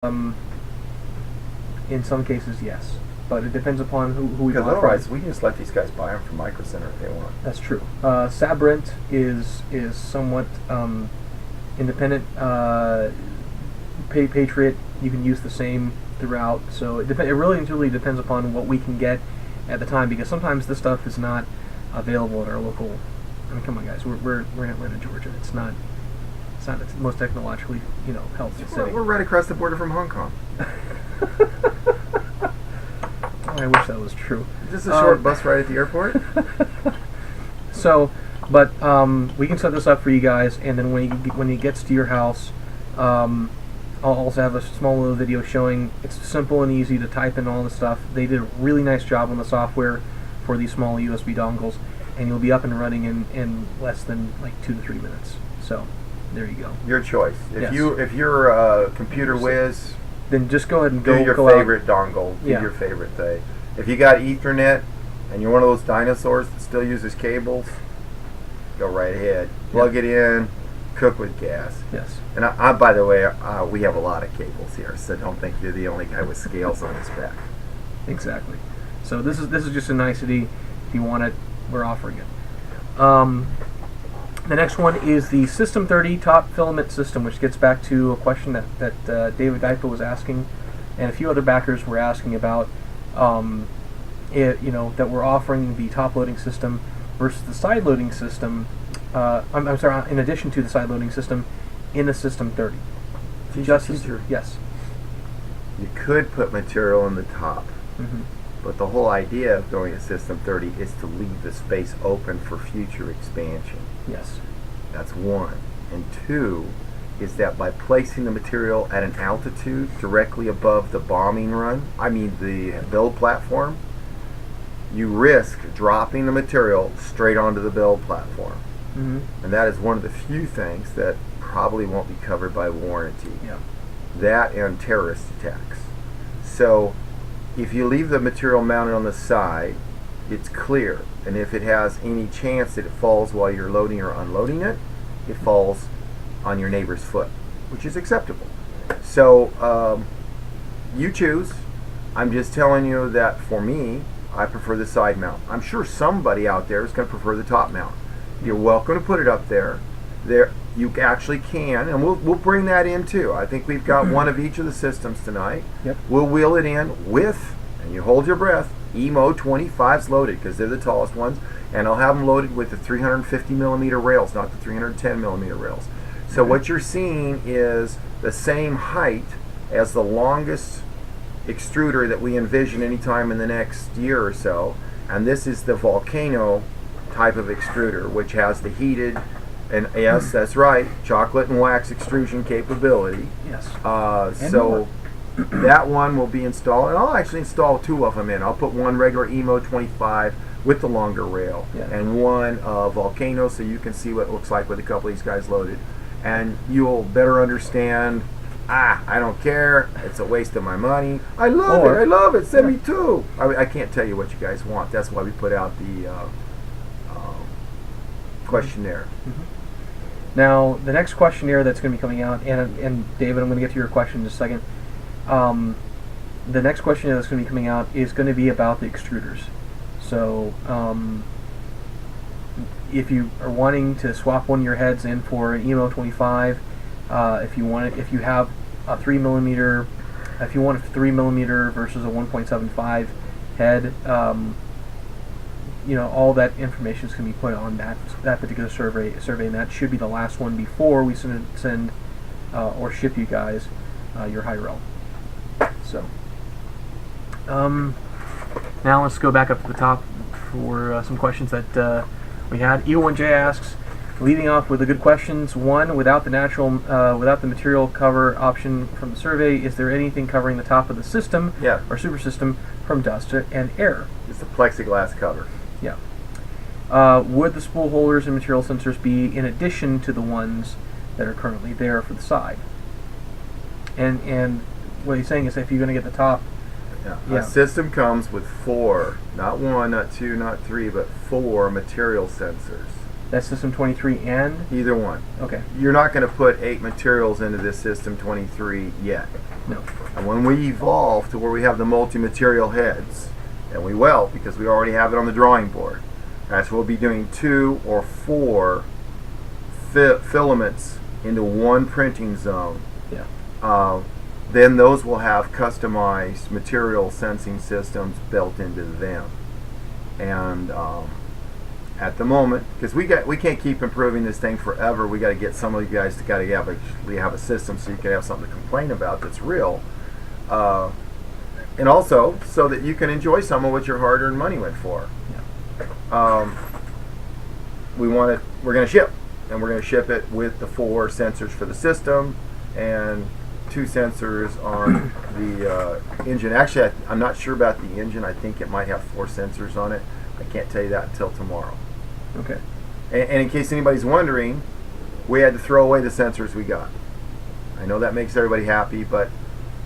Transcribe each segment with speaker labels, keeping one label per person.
Speaker 1: Um, in some cases, yes, but it depends upon who we
Speaker 2: Because
Speaker 1: buy
Speaker 2: otherwise,
Speaker 1: from.
Speaker 2: we can just let these guys buy them from Micro Center if they want.
Speaker 1: That's true. Sabrent is somewhat independent. Patriot, you can use the same throughout. So it really and truly depends upon what we can get at the time, because sometimes this stuff is not available at our local. I mean, come on, guys, we're in Atlanta, Georgia. It's not the most technologically healthy city.
Speaker 2: We're right across the border from Hong Kong.
Speaker 1: I wish that was true.
Speaker 2: Just a short bus ride at the airport.
Speaker 1: So, but we can set this up for you guys, and then when it gets to your house, I'll also have a small little video showing it's simple and easy to type in all the stuff. They did a really nice job on the software for these small USB dongles, and you'll be up and running in less than like 2 to 3 minutes. So, there you go.
Speaker 2: Your choice.
Speaker 1: Yes.
Speaker 2: If you're a computer whiz,
Speaker 1: then just go ahead and
Speaker 2: do your
Speaker 1: go
Speaker 2: favorite
Speaker 1: out.
Speaker 2: dongle. Do
Speaker 1: Yeah.
Speaker 2: your favorite thing. If you got Ethernet and you're one of those dinosaurs that still uses cables, go right ahead. Plug it in. Cook with gas.
Speaker 1: Yes.
Speaker 2: And I by the way, we have a lot of cables here, so don't think you're the only guy with scales on his back.
Speaker 1: Exactly. So this is just a nicety. If you want it, we're offering it. The next one is the System 30 top filament system, which gets back to a question that David Geipo was asking, and a few other backers were asking about. That we're offering the top loading system versus the side loading system. I'm sorry. In addition to the side loading system, in the System 30. Yes.
Speaker 2: You could put material in the top,
Speaker 1: Mm-hmm.
Speaker 2: but the whole idea of going to System 30 is to leave the space open for future expansion.
Speaker 1: Yes.
Speaker 2: That's one. And two is that by placing the material at an altitude directly above the bombing run, the build platform, you risk dropping the material straight onto the build platform.
Speaker 1: Mm-hmm.
Speaker 2: And that is one of the few things that probably won't be covered by warranty.
Speaker 1: Yeah.
Speaker 2: That and terrorist attacks. So if you leave the material mounted on the side, it's clear. And if it has any chance that it falls while you're loading or unloading it, it falls on your neighbor's foot, which is acceptable. So you choose. I'm just telling you that for me, I prefer the side mount. I'm sure somebody out there is going to prefer the top mount. You're welcome to put it up there. There, you actually can, and we'll bring that in too. I think we've got one of each of the systems tonight.
Speaker 1: Yep.
Speaker 2: We'll wheel it in with, and you hold your breath, EMO 25s loaded because they're the tallest ones, and I'll have them loaded with the 350 millimeter rails, not the 310 millimeter rails. So what you're seeing is the same height as the longest extruder that we envision anytime in the next year or so, and this is the Volcano type of extruder, which has the heated, and yes, that's right, chocolate and wax extrusion capability.
Speaker 1: Yes.
Speaker 2: So that one will be installed, and I'll actually install two of them in. I'll put one regular EMO 25 with the longer rail, and one Volcano, so you can see what it looks like with a couple of these guys loaded, and you'll better understand. I don't care. It's a waste of my money. I love it. Send me two. I can't tell you what you guys want. That's why we put out the questionnaire.
Speaker 1: Mm-hmm. Now, the next questionnaire that's going to be coming out, and David, I'm going to get to your question in just a second. The next questionnaire that's going to be coming out is going to be about the extruders. So, if you are wanting to swap one of your heads in for an EMO 25, if you have a 3 millimeter, if you want a 3 millimeter versus a 1.75 head, all that information is going to be put on that particular survey, and that should be the last one before we send or ship you guys your HYREL. So, now let's go back up to the top for some questions that we had. E1J asks, leading off with the good questions. One, without the material cover option from the survey, is there anything covering the top of the system or super system from dust and air?
Speaker 2: It's the plexiglass cover.
Speaker 1: Yeah. Would the spool holders and material sensors be in addition to the ones that are currently there for the side? And what he's saying is, if you're going to get the top,
Speaker 2: a system comes with 4, not 1, not 2, not 3, but 4 material sensors.
Speaker 1: That's System 23 and?
Speaker 2: Either one.
Speaker 1: Okay.
Speaker 2: You're not going to put 8 materials into this System 23 yet.
Speaker 1: No.
Speaker 2: And when we evolve to where we have the multi-material heads, and we will because we already have it on the drawing board, that's we'll be doing 2 or 4 filaments into one printing zone.
Speaker 1: Yeah.
Speaker 2: Then those will have customized material sensing systems built into them. And at the moment, because we can't keep improving this thing forever, we got to get some of you guys to actually have a system so you can have something to complain about that's real, and also so that you can enjoy some of what your hard-earned money went for.
Speaker 1: Yeah.
Speaker 2: We're going to ship, and we're going to ship it with the 4 sensors for the system and 2 sensors on the engine. Actually, I'm not sure about the engine. I think it might have 4 sensors on it. I can't tell you that until tomorrow.
Speaker 1: Okay.
Speaker 2: And in case anybody's wondering, we had to throw away the sensors we got. I know that makes everybody happy, but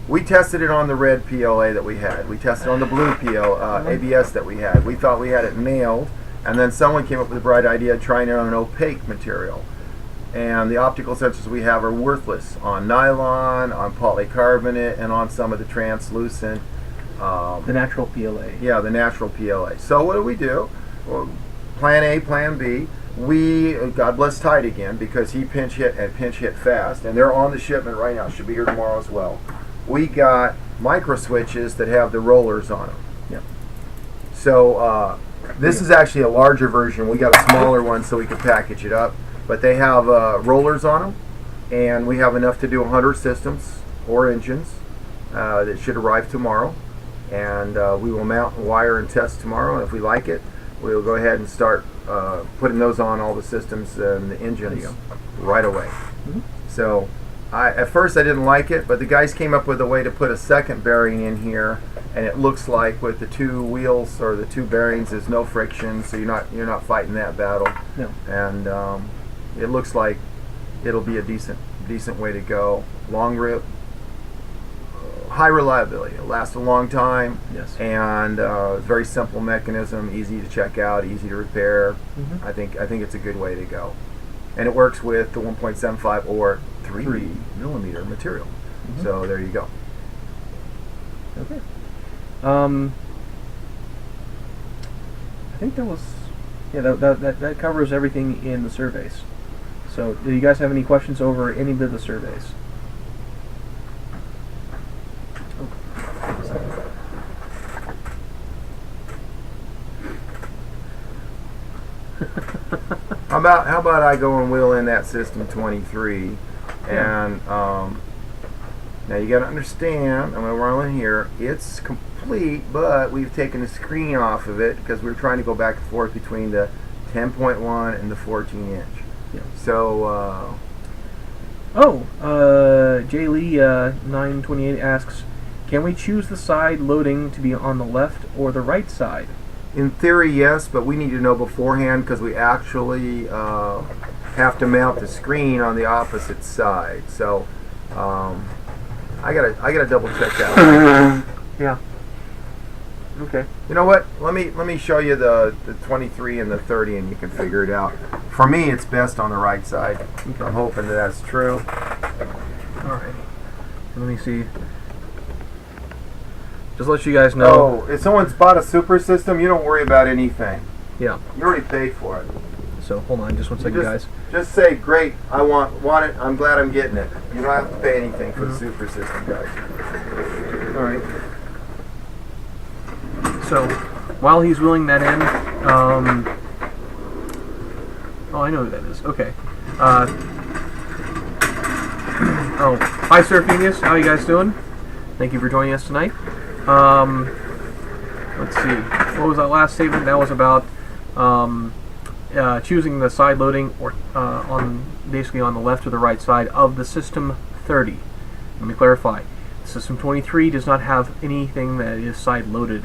Speaker 2: we tested it on the red PLA that we had. We tested on the blue ABS that we had. We thought we had it nailed, and then someone came up with a bright idea trying it on an opaque material. And the optical sensors we have are worthless on nylon, on polycarbonate, and on some of the translucent.
Speaker 1: The natural PLA.
Speaker 2: Yeah, the natural PLA. So what do? Well, plan A, plan B. God bless Tide again, because he pinch hit fast, and they're on the shipment right now. Should be here tomorrow as well. We got micro switches that have the rollers on them.
Speaker 1: Yeah.
Speaker 2: So this is actually a larger version. We got a smaller one so we could package it up. But they have rollers on them, and we have enough to do 100 systems or engines that should arrive tomorrow. And we will mount and wire and test tomorrow, and if we like it, we'll go ahead and start putting those on all the systems and the engines right away.
Speaker 1: Mm-hmm.
Speaker 2: So at first I didn't like it, but the guys came up with a way to put a second bearing in here, and it looks like with the 2 wheels or the 2 bearings there's no friction, so you're not fighting that battle.
Speaker 1: No.
Speaker 2: And it looks like it'll be a decent way to go. Long rip, high reliability. It'll last a long time.
Speaker 1: Yes.
Speaker 2: And very simple mechanism, easy to check out, easy to repair.
Speaker 1: Mm-hmm.
Speaker 2: I think it's a good way to go. And it works with the 1.75 or 3 millimeter material.
Speaker 1: Mm-hmm.
Speaker 2: So there you go.
Speaker 1: Okay. I think that was, yeah, that covers everything in the surveys. So, do you guys have any questions over any of the surveys?
Speaker 2: How about I go and wheel in that System 23, and now you got to understand, I'm going to run in here, it's complete, but we've taken the screen off of it because we were trying to go back and forth between the 10.1 and the 14 inch.
Speaker 1: Yeah.
Speaker 2: So,
Speaker 1: Jay Lee 928 asks, can we choose the side loading to be on the left or the right side?
Speaker 2: in theory, yes, but we need to know beforehand because we actually have to mount the screen on the opposite side. So, I gotta double check that.
Speaker 1: Yeah. Okay.
Speaker 2: You know what? Let me show you the 23 and the 30, and you can figure it out. For me, it's best on the right side.
Speaker 1: Okay.
Speaker 2: I'm hoping that's true.
Speaker 1: All right. Let me see. Just let you guys know.
Speaker 2: Oh, if someone's bought a super system, you don't worry about anything.
Speaker 1: Yeah.
Speaker 2: You already paid for it.
Speaker 1: So hold on, just one second, guys.
Speaker 2: Just say, great, I want it, I'm glad I'm getting it. You don't have to pay anything for the super system, guys.
Speaker 1: All right. So while he's wheeling that in, oh, I know who that is. Okay. Oh, hi, Surf Genius. How are you guys doing? Thank you for joining us tonight. Let's see. What was that last statement? That was about choosing the side loading or basically on the left or the right side of the System 30. Let me clarify. System 23 does not have anything that is side loaded.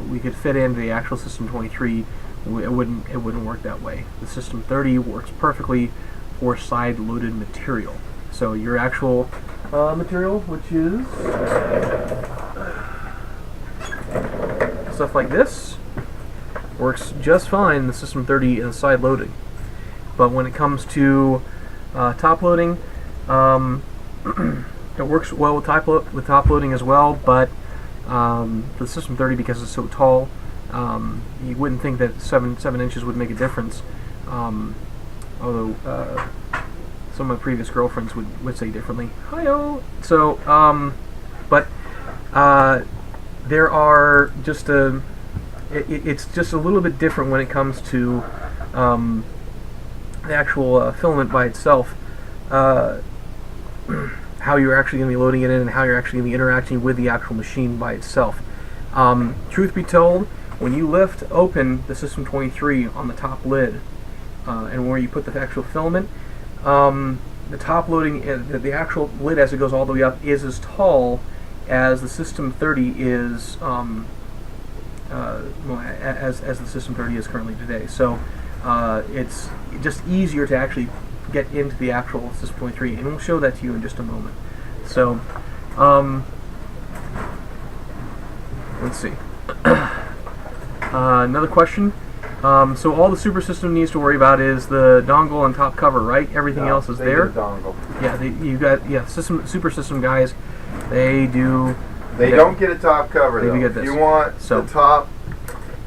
Speaker 1: We could fit into the actual System 23. It wouldn't work that way. The System 30 works perfectly for side loaded material. So your actual material, which is stuff like this, works just fine in the System 30 and side loading. But when it comes to top loading, it works well with top loading as well, but the System 30, because it's so tall, you wouldn't think that 7 inches would make a difference. Although some of my previous girlfriends would say differently. Hi-oh! So, but there are just it's just a little bit different when it comes to the actual filament by itself. How you're actually going to be loading it in and how you're actually going to be interacting with the actual machine by itself. Truth be told, when you lift open the System 23 on the top lid and where you put the actual filament, the top loading, the actual lid as it goes all the way up is as tall as the System 30 is, as the System 30 is currently today. So it's just easier to actually get into the actual System 23, and we'll show that to you in just a moment. So, let's see. Another question. So all the Super System needs to worry about is the dongle and top cover, right? Everything else is there.
Speaker 2: The dongle.
Speaker 1: Yeah, you got Super System guys. They do.
Speaker 2: They don't get a top cover though.
Speaker 1: Get this.
Speaker 2: If you want the top,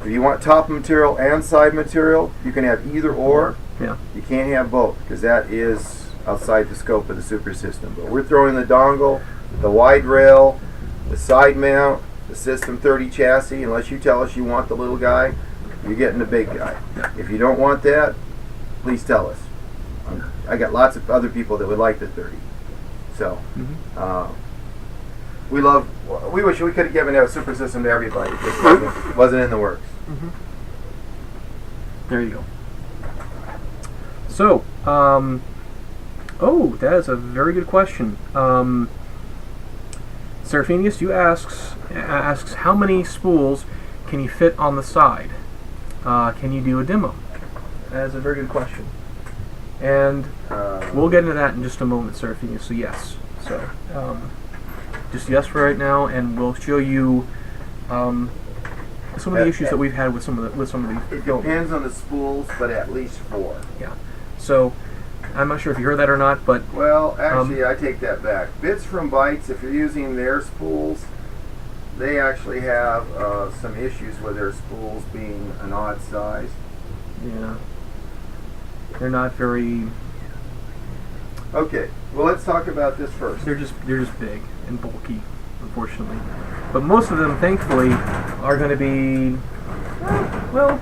Speaker 2: if you want top material and side material, you can have either or.
Speaker 1: Yeah.
Speaker 2: You can't have both because that is outside the scope of the Super System. But we're throwing the dongle, the wide rail, the side mount, the System 30 chassis. Unless you tell us you want the little guy, you're getting the big guy. If you don't want that, please tell us. I got lots of other people that would like the 30. So, we wish we could have given a Super System to everybody. It just wasn't in the works.
Speaker 1: There you go. So, oh, that is a very good question. Seraphinius, you asks how many spools can you fit on the side? Can you do a demo? That is a very good question. And we'll get into that in just a moment, Seraphinius. So yes. So just yes for right now, and we'll show you some of the issues that we've had with some of these.
Speaker 2: It depends on the spools, but at least 4.
Speaker 1: Yeah. So I'm not sure if you heard that or not, but
Speaker 2: well, actually, I take that back. Bits from Bytes, if you're using their spools, they actually have some issues with their spools being an odd size.
Speaker 1: Yeah. They're not very.
Speaker 2: Okay. Well, let's talk about this first.
Speaker 1: They're just big and bulky, unfortunately. But most of them, thankfully, are going to be well.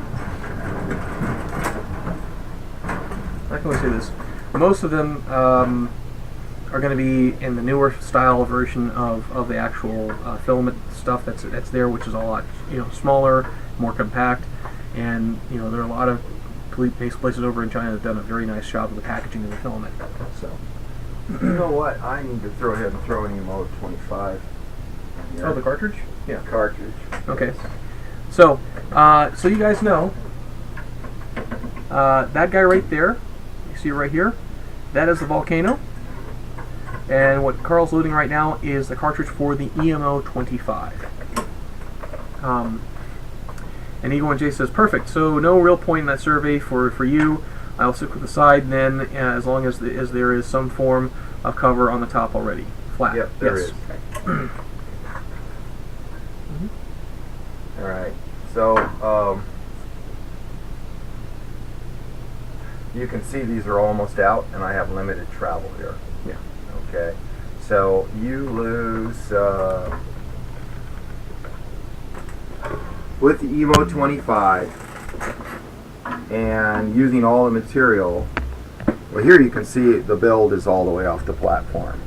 Speaker 1: How can we say this? Most of them are going to be in the newer style version of the actual filament stuff that's there, which is a lot smaller, more compact, and there are a lot of places over in China that have done a very nice job of the packaging of the filament. So
Speaker 2: you know what? I need to throw ahead and throw an Emo 25.
Speaker 1: Oh, the cartridge? Yeah,
Speaker 2: cartridge.
Speaker 1: Okay. So so you guys know that guy right there. You see it right here. That is the Volcano. And what Carl's loading right now is the cartridge for the EMO 25. And Eagle1J says, perfect, so no real point in that survey for you. I'll stick with the side then, as long as there is some form of cover on the top already. Flat.
Speaker 2: Yep, there is. Alright, so you can see these are almost out, and I have limited travel here.
Speaker 1: Yeah.
Speaker 2: Okay, so you lose with the Evo 25 and using all the material. Well, here you can see the build is all the way off the platform,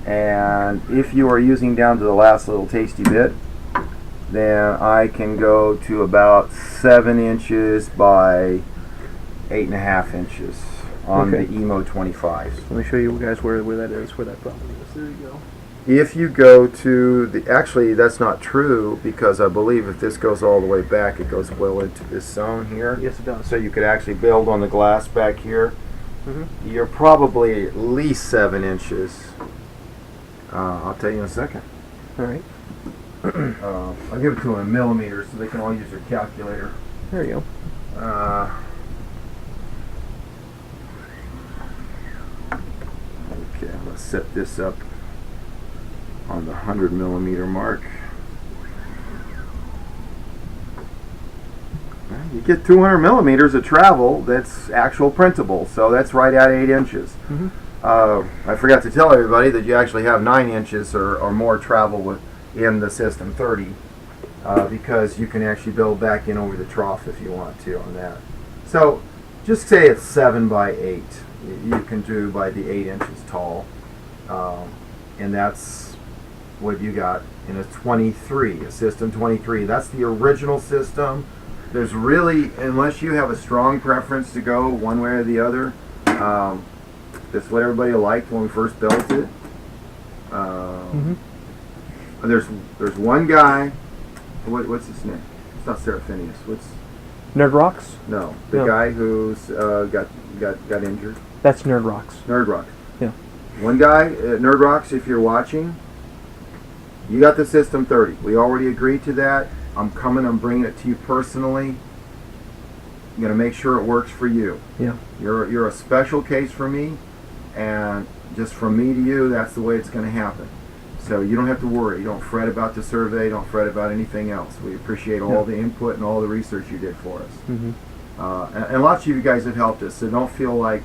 Speaker 2: and if you are using down to the last little tasty bit, then I can go to about 7 inches by 8.5 inches on the Emo 25s.
Speaker 1: Let me show you guys where that is, where that probably is. There you go.
Speaker 2: If you go to the, actually that's not true, because I believe if this goes all the way back, it goes well into this zone here.
Speaker 1: Yes, it does.
Speaker 2: So you could actually build on the glass back here. You're probably at least 7 inches. I'll tell you in a second.
Speaker 1: All right.
Speaker 2: I'll give it to them in millimeters so they can all use their calculator.
Speaker 1: There you go.
Speaker 2: Okay, let's set this up on the 100 millimeter mark. Well, you get 200 millimeters of travel that's actual printable, so that's right at 8 inches.
Speaker 1: Mm-hmm.
Speaker 2: I forgot to tell everybody that you actually have 9 inches or more travel in the System 30 because you can actually build back in over the trough if you want to on that. So just say it's 7 by 8. You can do by the 8 inches tall, and that's what you got in a 23, a System 23. That's the original system. There's really, unless you have a strong preference to go one way or the other, that's what everybody liked when we first built it. There's one guy. What's his name? It's not Seraphinius. What's
Speaker 1: Nerd Rocks?
Speaker 2: No, the guy who's got injured.
Speaker 1: That's Nerd Rocks.
Speaker 2: Nerd Rocks.
Speaker 1: Yeah.
Speaker 2: One guy, Nerd Rocks. If you're watching, you got the System 30. We already agreed to that. I'm bringing it to you personally. I'm gonna make sure it works for you.
Speaker 1: Yeah.
Speaker 2: You're a special case for me, and just from me to you, that's the way it's gonna happen. So you don't have to worry. You don't fret about the survey. Don't fret about anything else. We appreciate all the input and all the research you did for us.
Speaker 1: Mm-hmm.
Speaker 2: And lots of you guys have helped us. So don't feel like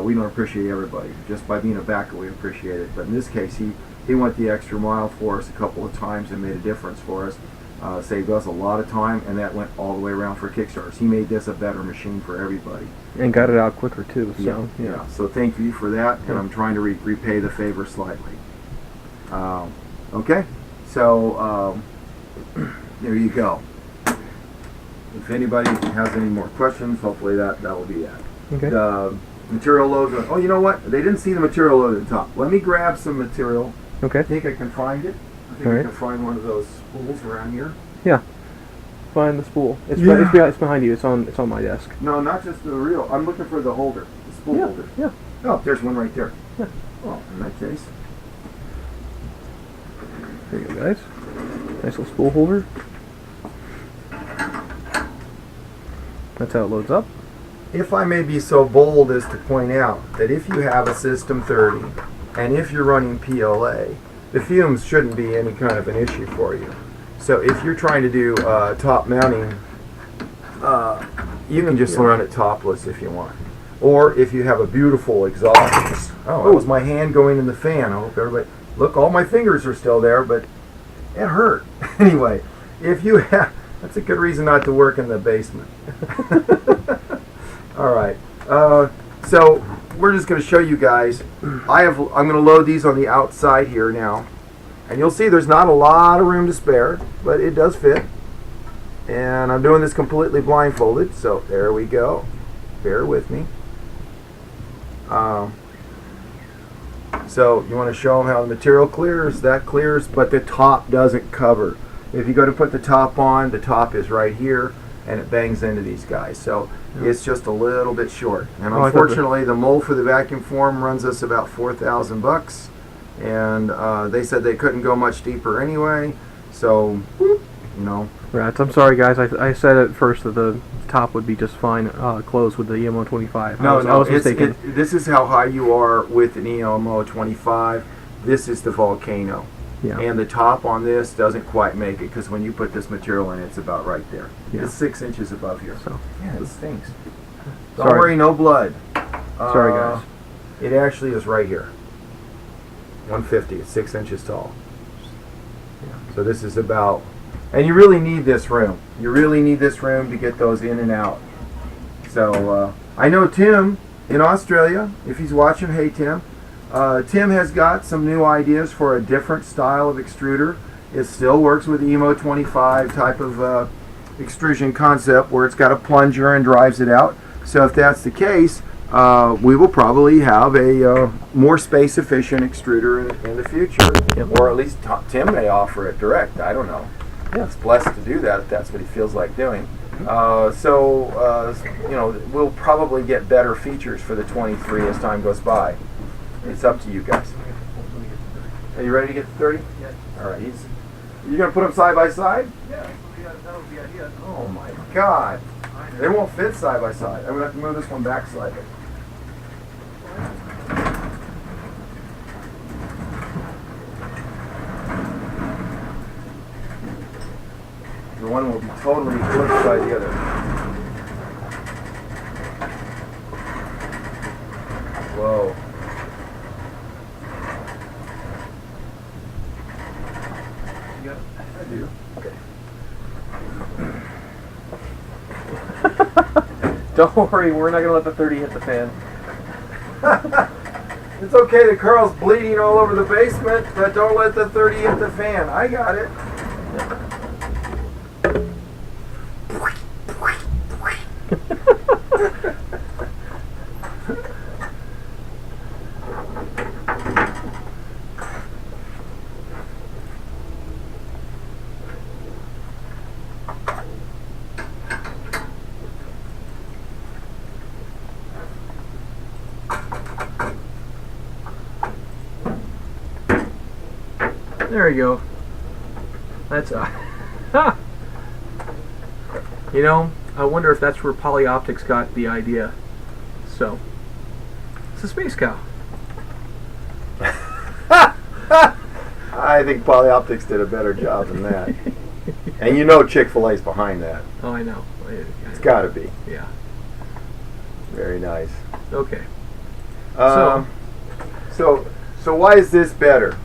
Speaker 2: we don't appreciate everybody. Just by being a backer, we appreciate it. But in this case, he went the extra mile for us a couple of times and made a difference for us. Saved us a lot of time, and that went all the way around for Kickstarters. He made this a better machine for everybody.
Speaker 1: And got it out quicker too. So
Speaker 2: yeah. So thank you for that, and I'm trying to repay the favor slightly. Okay, so there you go. If anybody has any more questions, hopefully that will be that.
Speaker 1: Okay.
Speaker 2: The material load. Oh, you know what? They didn't see the material load at the top. Let me grab some material.
Speaker 1: Okay.
Speaker 2: I think I can find it. I think I can find one of those spools around here.
Speaker 1: Yeah. Find the spool. It's behind you. It's on my desk.
Speaker 2: No, not just the reel. I'm looking for the holder, the spool holder.
Speaker 1: Yeah.
Speaker 2: Oh, there's one right there.
Speaker 1: Yeah.
Speaker 2: Oh, in that case.
Speaker 1: There you go, guys. Nice little spool holder. That's how it loads up.
Speaker 2: If I may be so bold as to point out that if you have a System 30 and if you're running PLA, the fumes shouldn't be any kind of an issue for you. So if you're trying to do top mounting, you can just run it topless if you want. Or if you have a beautiful exhaust. Oh, that was my hand going in the fan. I hope everybody... Look, all my fingers are still there, but it hurt. Anyway, if you have... That's a good reason not to work in the basement. All right. So we're just going to show you guys. I'm going to load these on the outside here now. And you'll see there's not a lot of room to spare, but it does fit. And I'm doing this completely blindfolded, so there we go. Bear with me. So you want to show them how the material clears. That clears, but the top doesn't cover. If you go to put the top on, the top is right here, and it bangs into these guys. So it's just a little bit short. And unfortunately, the mold for the vacuum form runs us about $4,000, and they said they couldn't go much deeper anyway. So, you know.
Speaker 1: Right. I'm sorry, guys. I said at first that the top would be just fine closed with the EMO 25.
Speaker 2: No,
Speaker 1: I was mistaken.
Speaker 2: This is how high you are with an EMO 25. This is the volcano.
Speaker 1: Yeah.
Speaker 2: And the top on this doesn't quite make it because when you put this material in, it's about right there.
Speaker 1: Yeah.
Speaker 2: It's 6 inches above here.
Speaker 1: So
Speaker 2: yeah, it stinks. Don't worry, no blood.
Speaker 1: Sorry, guys.
Speaker 2: It actually is right here. 150. It's 6 inches tall. Yeah. So this is about, and you really need this room. You really need this room to get those in and out. So I know Tim in Australia. If he's watching, hey Tim. Tim has got some new ideas for a different style of extruder. It still works with EMO 25 type of extrusion concept where it's got a plunger and drives it out. So if that's the case, we will probably have a more space efficient extruder in the future. Yep. Or at least Tim may offer it direct. I don't know. Yeah. It's blessed to do that if that's what he feels like doing. You know, we'll probably get better features for the 23 as time goes by. It's up to you guys. Are you ready to get to 30? Yeah. All right. You gonna put them side by side?
Speaker 1: Yeah, that was the idea.
Speaker 2: Oh my God. They won't fit side by side. I'm gonna have to move this one back slightly. The one will be totally flipped by the other. Whoa.
Speaker 1: You got it?
Speaker 2: I do. Okay.
Speaker 1: Don't worry, we're not going to let the 30 hit the fan.
Speaker 2: It's okay that Carl's bleeding all over the basement, but don't let the 30 hit the fan. I got it.
Speaker 1: There you go. That's you know, I wonder if that's where Polyoptics got the idea. So, it's a space cow.
Speaker 2: I think Polyoptics did a better job than that. And you know Chick-fil-A's behind that.
Speaker 1: Oh, I know.
Speaker 2: It's got to be.
Speaker 1: Yeah.
Speaker 2: Very nice.
Speaker 1: Okay.
Speaker 2: So why is this better?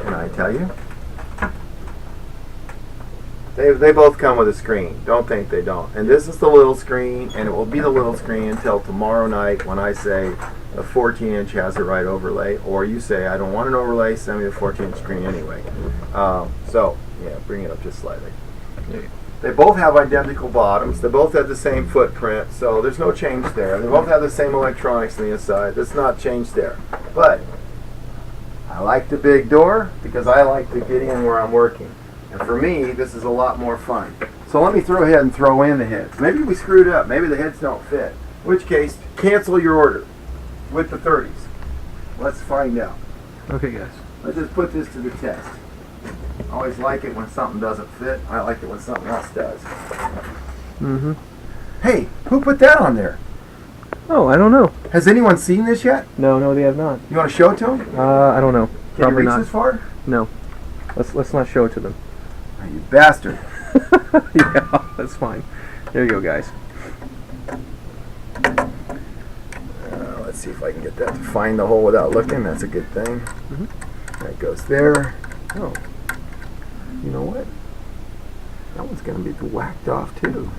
Speaker 2: Can I tell you? They both come with a screen. Don't think they don't. And this is the little screen, and it will be the little screen until tomorrow night when I say a 14-inch has the right overlay, or you say I don't want an overlay, send me a 14-inch screen anyway. So yeah, bring it up just slightly.
Speaker 1: Okay.
Speaker 2: They both have identical bottoms. They both have the same footprint, so there's no change there. They both have the same electronics on the inside. That's not changed there. But I like the big door because I like to get in where I'm working. And for me, this is a lot more fun. So let me throw ahead and throw in the heads. Maybe we screwed up. Maybe the heads don't fit. In which case, cancel your order with the 30s. Let's find out.
Speaker 1: Okay, guys.
Speaker 2: Let's just put this to the test. I always like it when something doesn't fit. I like it when something else does.
Speaker 1: Mm-hmm.
Speaker 2: Hey, who put that on there?
Speaker 1: Oh, I don't know.
Speaker 2: Has anyone seen this yet?
Speaker 1: No, they have not.
Speaker 2: You want to show it to them?
Speaker 1: I don't know.
Speaker 2: Can you
Speaker 1: Probably
Speaker 2: reach
Speaker 1: not.
Speaker 2: this far?
Speaker 1: No. Let's not show it to them.
Speaker 2: Oh, you bastard.
Speaker 1: Yeah, that's fine. There you go, guys.
Speaker 2: Let's see if I can get that to find the hole without looking. That's a good thing.
Speaker 1: Mm-hmm.
Speaker 2: That goes there.
Speaker 1: Oh.
Speaker 2: You know what? That one's going to be whacked off too.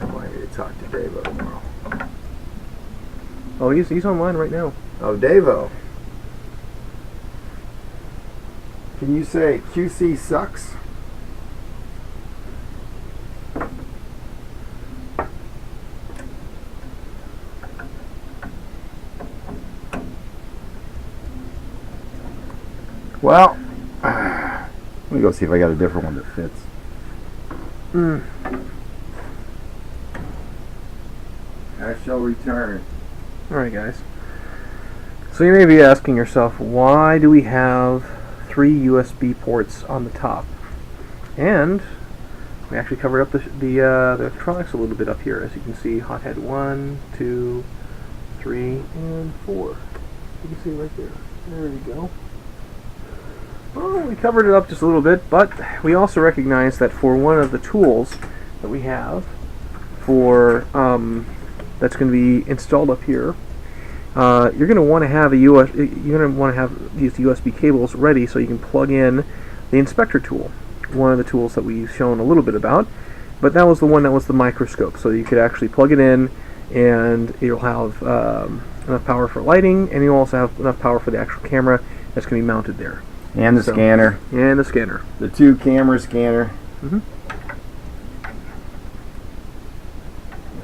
Speaker 2: I need to talk to Davo tomorrow.
Speaker 1: Oh, he's online right now.
Speaker 2: Oh, Davo. Can you say QC sucks? Well, let me go see if I got a different one that fits. I shall return.
Speaker 1: Alright, guys. So you may be asking yourself, why do we have 3 USB ports on the top? And we actually covered up the electronics a little bit up here. As you can see, hothead 1, 2, 3, and 4. You can see right there. There you go. Well, we covered it up just a little bit, but we also recognize that for one of the tools that we have for that's going to be installed up here, you're going to want to have these USB cables ready so you can plug in the inspector tool, one of the tools that we've shown a little bit about, but that was the one that was the microscope, so you could actually plug it in and you'll have enough power for lighting, and you'll also have enough power for the actual camera that's going to be mounted there.
Speaker 2: And the scanner.
Speaker 1: And the scanner.
Speaker 2: The 2-camera scanner.
Speaker 1: Mm-hmm.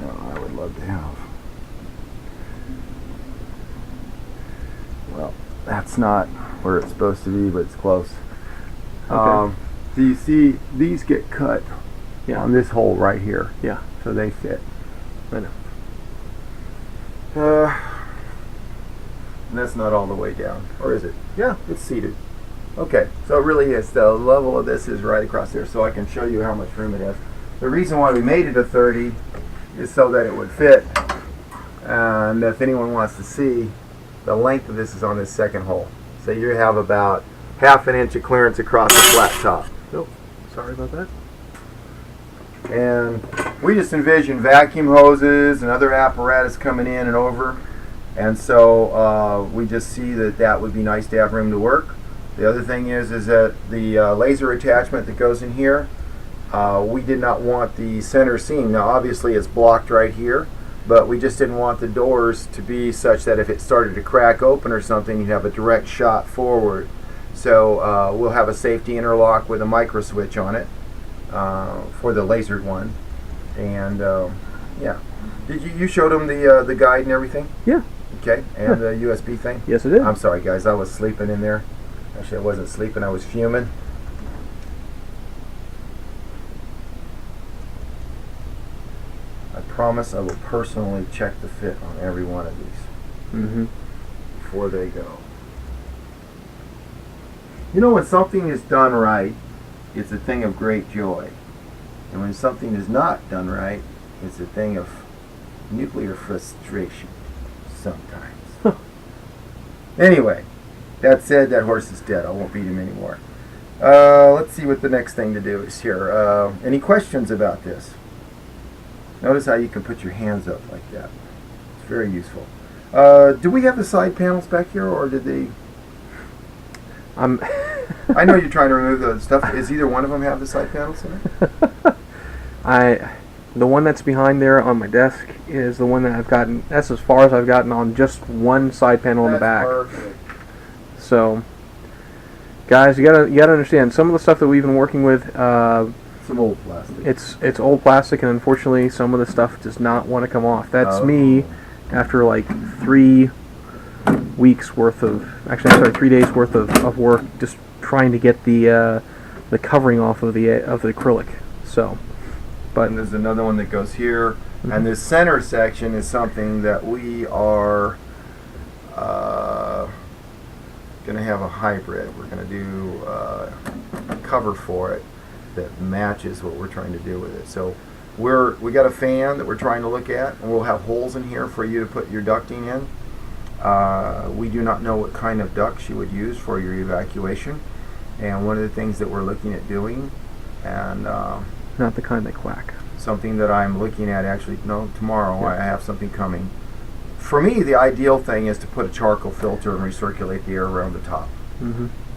Speaker 2: Oh, I would love to have. Well, that's not where it's supposed to be, but it's close.
Speaker 1: Okay.
Speaker 2: So you see, these get cut
Speaker 1: Yeah.
Speaker 2: on this hole right here.
Speaker 1: Yeah.
Speaker 2: So they fit.
Speaker 1: I know.
Speaker 2: And that's not all the way down, or is it? Yeah, it's seated. Okay, so it really is. The level of this is right across there, so I can show you how much room it has. The reason why we made it a 30 is so that it would fit. And if anyone wants to see, the length of this is on this second hole. So you have about ½ an inch of clearance across the flat top.
Speaker 1: Oh, sorry about that.
Speaker 2: And we just envision vacuum hoses and other apparatus coming in and over. And so we just see that that would be nice to have room to work. The other thing is that the laser attachment that goes in here, we did not want the center seam. Now obviously it's blocked right here, but we just didn't want the doors to be such that if it started to crack open or something, you'd have a direct shot forward. So we'll have a safety interlock with a micro switch on it for the lasered one. And yeah, did you showed them the guide and everything?
Speaker 1: Yeah.
Speaker 2: Okay, and the USB thing?
Speaker 1: Yes, I did.
Speaker 2: I'm sorry guys, I was sleeping in there. Actually I wasn't sleeping, I was fuming. I promise I will personally check the fit on every one of these before they go. You know, when something is done right, it's a thing of great joy. And when something is not done right, it's a thing of nuclear frustration sometimes. Anyway, that said, that horse is dead. I won't beat him anymore. Let's see what the next thing to do is here. Any questions about this? Notice how you can put your hands up like that. It's very useful. Do we have the side panels back here, or did they... I know you're trying to remove the stuff. Is either one of them have the side panels in it?
Speaker 1: The one that's behind there on my desk is the one that I've gotten. That's as far as I've gotten on just one side panel in the back.
Speaker 2: Perfect.
Speaker 1: So, guys, you gotta understand some of the stuff that we've been working with.
Speaker 2: Some old plastic.
Speaker 1: It's old plastic, and unfortunately, some of the stuff does not want to come off. That's me after like 3 weeks worth of, actually, I'm sorry, 3 days worth of work, just trying to get the covering off of the acrylic. So, but
Speaker 2: and there's another one that goes here, and this center section is something that we are going to have a hybrid. We're going to do a cover for it that matches what we're trying to do with it. So we got a fan that we're trying to look at, and we'll have holes in here for you to put your ducting in. We do not know what kind of ducts you would use for your evacuation, and one of the things that we're looking at doing, and
Speaker 1: not the kind that quack.
Speaker 2: something that I'm looking at actually, no, tomorrow. Yeah. I have something coming. For me, the ideal thing is to put a charcoal filter and recirculate the air around the top.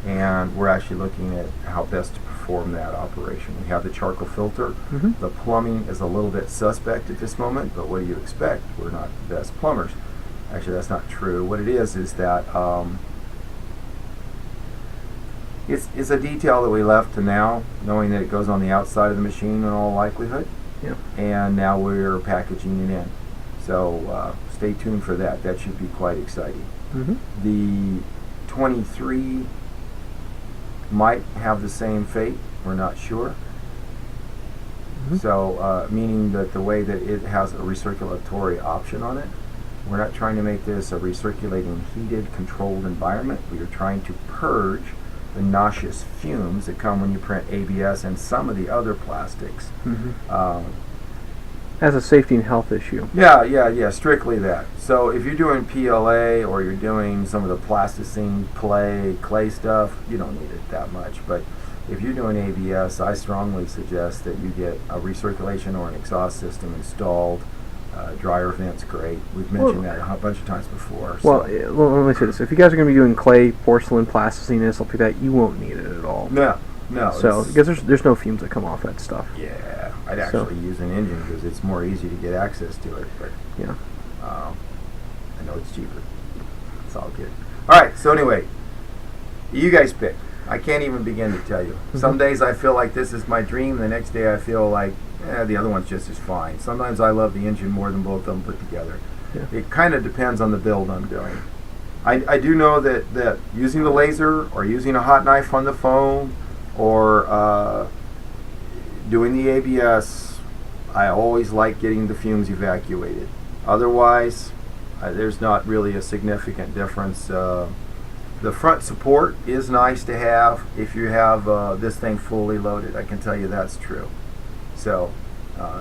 Speaker 2: And we're actually looking at how best to perform that operation. We have the charcoal filter. The plumbing is a little bit suspect at this moment, but what do you expect? We're not the best plumbers. Actually, that's not true. What it is that it's a detail that we left to now, knowing that it goes on the outside of the machine in all likelihood.
Speaker 1: Yeah. And
Speaker 2: now we're packaging it in. So stay tuned for that. That should be quite exciting. The 23 might have the same fate. We're not sure. So meaning that the way that it has a recirculatory option on it, we're not trying to make this a recirculating, heated, controlled environment. We are trying to purge the noxious fumes that come when you print ABS and some of the other plastics.
Speaker 1: As a safety and health issue.
Speaker 2: Yeah, strictly that. So if you're doing PLA or you're doing some of the plasticine, clay stuff, you don't need it that much. But if you're doing ABS, I strongly suggest that you get a recirculation or an exhaust system installed. Dryer vent's great. We've mentioned that a bunch of times before.
Speaker 1: Well, let me say this. If you guys are going to be doing clay, porcelain, plasticine, and stuff like that, you won't need it at all.
Speaker 2: No.
Speaker 1: So, because there's no fumes that come off that stuff.
Speaker 2: Yeah, I'd actually use an engine because it's more easy to get access to it. But
Speaker 1: yeah,
Speaker 2: I know it's cheaper. It's all good. All right. So anyway, you guys pick. I can't even begin to tell you. Some days I feel like this is my dream. The next day I feel like the other one's just as fine. Sometimes I love the engine more than both of them put together.
Speaker 1: Yeah.
Speaker 2: It kind of depends on the build I'm doing. I do know that using the laser or using a hot knife on the phone or doing the ABS, I always like getting the fumes evacuated. Otherwise, there's not really a significant difference. The front support is nice to have if you have this thing fully loaded. I can tell you that's true. So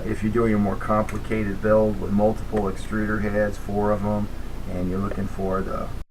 Speaker 2: if you're doing a more complicated build with multiple extruder heads, 4 of them, and you're looking for the